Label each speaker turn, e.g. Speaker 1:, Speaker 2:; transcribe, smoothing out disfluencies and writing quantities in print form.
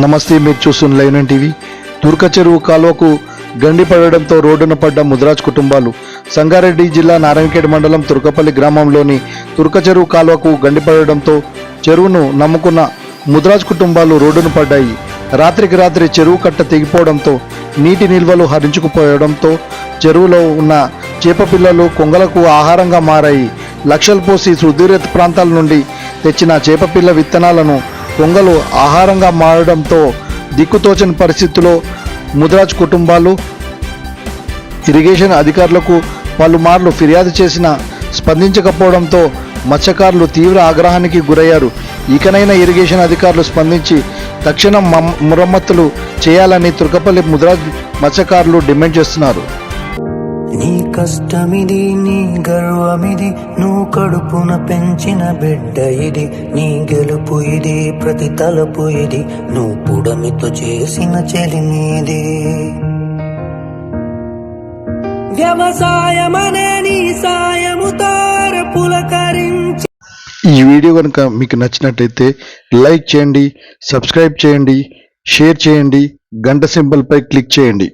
Speaker 1: నమస్తే, మీరు చూస్తున్న లైవ్ టీవీ. తుర్క చెరువు కాలువకు గండి పడడంతో రోడ్డున పడ్డ ముదిరాజ్ కుటుంబాలు. సంగారెడ్డి జిల్లా నారాయణఖేడ్ మండలం తుర్కపల్లి గ్రామంలోని తుర్క చెరువు కాలువకు గండి పడడంతో చెరువును నమ్ముకున్న ముదిరాజ్ కుటుంబాలు రోడ్డున పడ్డాయి. రాత్రికి రాత్రి చెరువు కట్ట తెగిపోవడంతో నీటి నిల్వలు హరించుకుపోవడంతో చెరువులో ఉన్న చేప పిల్లలు కొంగలకు ఆహారంగా మారాయి. లక్షలు పోసి సుదూర ప్రాంతాల నుండి తెచ్చిన చేపపిల్ల విత్తనాలను కొంగలు ఆహారంగా మారడంతో దిక్కుతోచని పరిస్థితుల్లో ముదిరాజ్ కుటుంబాలు ఇరిగేషన్ అధికారులకు పలుమార్లు ఫిర్యాదు చేసినా స్పందించకపోవడంతో మత్స్యకారులు తీవ్ర ఆగ్రహానికి గురయ్యారు. ఇకనైనా ఇరిగేషన్ అధికారులు స్పందించి తక్షణం మరమ్మతులు చేయాలని తుర్కపల్లి ముదిరాజ్ మత్స్యకారులు డిమాండ్ చేస్తున్నారు.
Speaker 2: నీ కష్టమిది, నీ గర్వమిది, నువ్వు కడుపున పెంచిన బిడ్డ ఇది, నీ గెలుపు ఇది, ప్రతి తలపు ఇది, నువ్వు పుడమితో చేసిన చెలిమీది. వ్యవసాయమనే నీ సాయముతో పులకరించి.
Speaker 1: ఈ వీడియో కనుక మీకు నచ్చినట్టయితే లైక్ చేయండి, సబ్స్క్రైబ్ చేయండి, షేర్ చేయండి, గంట సింబల్పై క్లిక్ చేయండి.